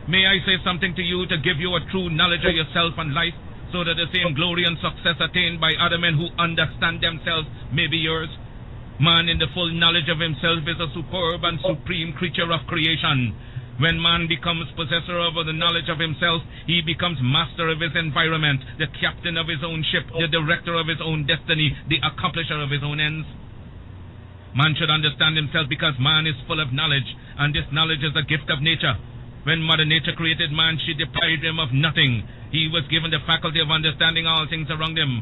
May I say something to you to give you a true knowledge of yourself and life, so that the same glory and success attained by other men who understand themselves may be yours? Man in the full knowledge of himself is a superb and supreme creature of creation. When man becomes possessor of the knowledge of himself, he becomes master of his environment, the captain of his own ship, the director of his own destiny, the accomplisher of his own ends. Man should understand himself because man is full of knowledge, and this knowledge is a gift of nature. When Mother Nature created man, she deprived him of nothing. He was given the faculty of understanding all things around him.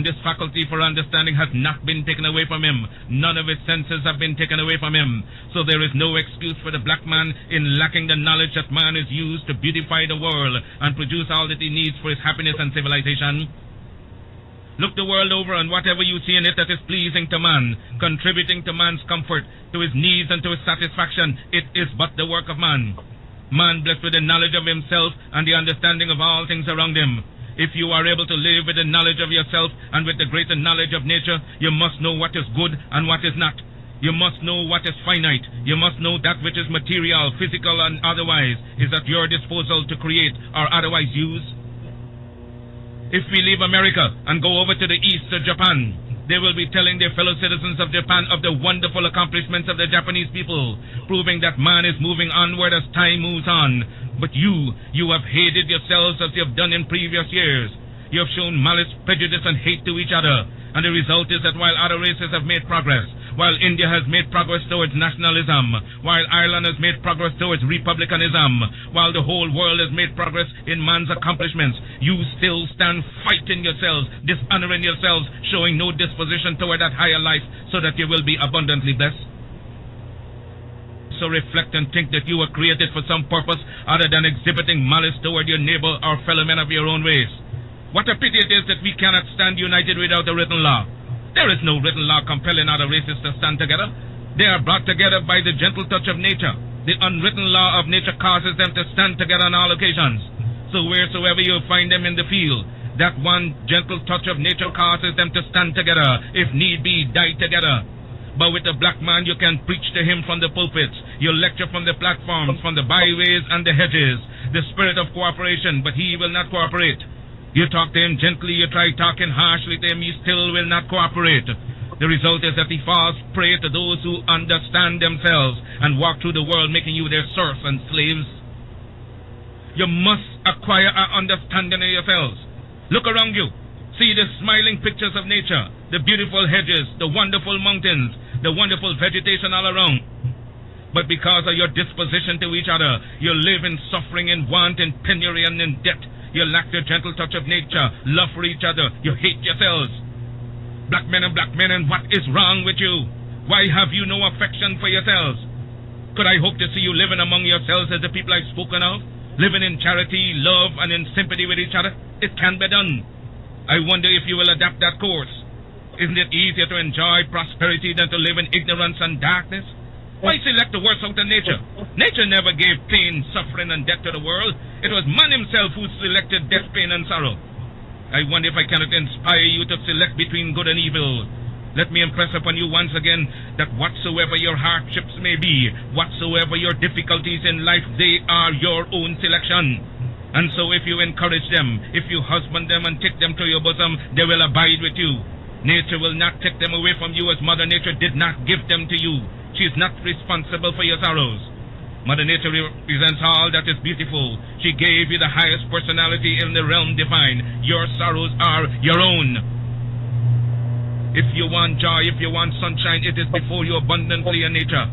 This faculty for understanding has not been taken away from him. None of his senses have been taken away from him. So there is no excuse for the black man in lacking the knowledge that man is used to beautify the world and produce all that he needs for his happiness and civilization. Look the world over, and whatever you see in it that is pleasing to man, contributing to man's comfort, to his needs and to his satisfaction, it is but the work of man. Man blessed with the knowledge of himself and the understanding of all things around him. If you are able to live with the knowledge of yourself and with the greater knowledge of nature, you must know what is good and what is not. You must know what is finite. You must know that which is material, physical, and otherwise is at your disposal to create or otherwise use. If we leave America and go over to the east to Japan, they will be telling their fellow citizens of Japan of the wonderful accomplishments of the Japanese people, proving that man is moving onward as time moves on. But you have hated yourselves as you have done in previous years. You have shown malice, prejudice, and hate to each other. And the result is that while other races have made progress, while India has made progress towards nationalism, while Ireland has made progress towards republicanism, while the whole world has made progress in man's accomplishments, you still stand fighting yourselves, dishonoring yourselves, showing no disposition toward that higher life so that you will be abundantly blessed. So reflect and think that you were created for some purpose other than exhibiting malice toward your neighbor or fellow men of your own race. What a pity it is that we cannot stand united without a written law. There is no written law compelling other races to stand together. They are brought together by the gentle touch of nature. The unwritten law of nature causes them to stand together on all occasions. So wheresoever you find them in the field, that one gentle touch of nature causes them to stand together, if need be, die together. But with the black man, you can preach to him from the pulpits. You lecture from the platforms, from the byways and the hedges. The spirit of cooperation, but he will not cooperate. You talk to him gently, you try talking harshly to him, he still will not cooperate. The result is that he falls prey to those who understand themselves and walk through the world making you their serfs and slaves. You must acquire an understanding of yourselves. Look around you. See the smiling pictures of nature, the beautiful hedges, the wonderful mountains, the wonderful vegetation all around. But because of your disposition to each other, you live in suffering, in want, in penury, and in debt. You lack the gentle touch of nature, love for each other. You hate yourselves. Black men, what is wrong with you? Why have you no affection for yourselves? Could I hope to see you living among yourselves as the people I've spoken of? Living in charity, love, and in sympathy with each other? It can be done. I wonder if you will adapt that course. Isn't it easier to enjoy prosperity than to live in ignorance and darkness? Why select the worst out of nature? Nature never gave pain, suffering, and death to the world. It was man himself who selected death, pain, and sorrow. I wonder if I cannot inspire you to select between good and evil. Let me impress upon you once again that whatsoever your hardships may be, whatsoever your difficulties in life, they are your own selection. And so if you encourage them, if you husband them and take them to your bosom, they will abide with you. Nature will not take them away from you as Mother Nature did not give them to you. She is not responsible for your sorrows. Mother Nature represents all that is beautiful. She gave you the highest personality in the realm divine. Your sorrows are your own. If you want joy, if you want sunshine, it is before you abundantly in nature.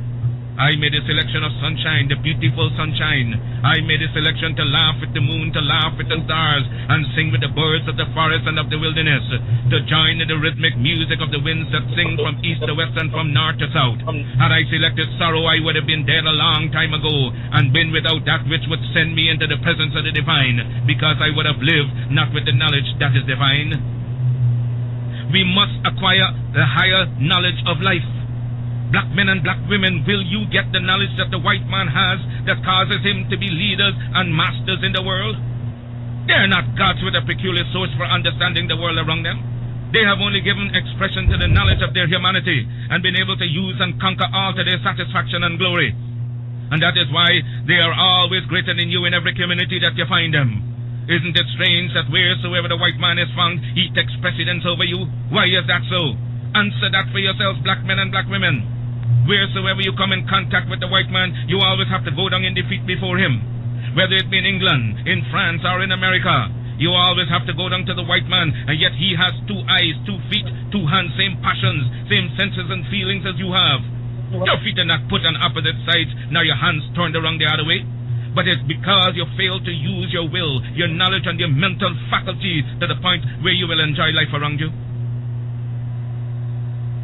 I made a selection of sunshine, the beautiful sunshine. I made a selection to laugh with the moon, to laugh with the stars, and sing with the birds of the forest and of the wilderness, to join in the rhythmic music of the winds that sing from east to west and from north to south. Had I selected sorrow, I would have been dead a long time ago, and been without that which would send me into the presence of the divine, because I would have lived not with the knowledge that is divine. We must acquire the higher knowledge of life. Black men and black women, will you get the knowledge that the white man has that causes him to be leaders and masters in the world? They are not gods with a peculiar source for understanding the world around them. They have only given expression to the knowledge of their humanity and been able to use and conquer all to their satisfaction and glory. And that is why they are always greater than you in every community that you find them. Isn't it strange that wheresoever the white man is found, he takes precedence over you? Why is that so? Answer that for yourselves, black men and black women. Wheresoever you come in contact with the white man, you always have to go down in defeat before him. Whether it be in England, in France, or in America, you always have to go down to the white man, and yet he has 2 eyes, 2 feet, 2 hands, same passions, same senses and feelings as you have. Your feet are not put on opposite sides, now your hands turned around the other way. But it's because you fail to use your will, your knowledge, and your mental faculties to the point where you will enjoy life around you.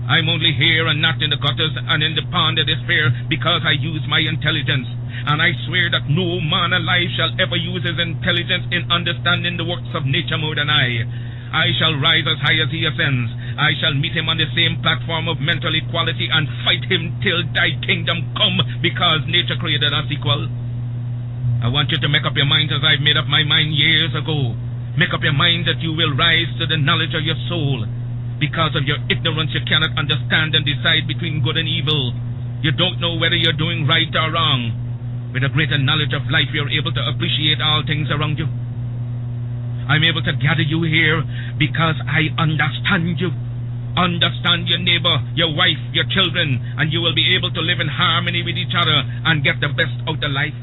I'm only here and not in the gutters and in the pond of despair because I use my intelligence. And I swear that no man alive shall ever use his intelligence in understanding the works of nature more than I. I shall rise as high as he ascends. I shall meet him on the same platform of mental equality and fight him till thy kingdom come, because nature created us equal. I want you to make up your mind as I've made up my mind years ago. Make up your mind that you will rise to the knowledge of your soul. Because of your ignorance, you cannot understand and decide between good and evil. You don't know whether you're doing right or wrong. With a greater knowledge of life, you're able to appreciate all things around you. I'm able to gather you here because I understand you. Understand your neighbor, your wife, your children, and you will be able to live in harmony with each other and get the best out of life.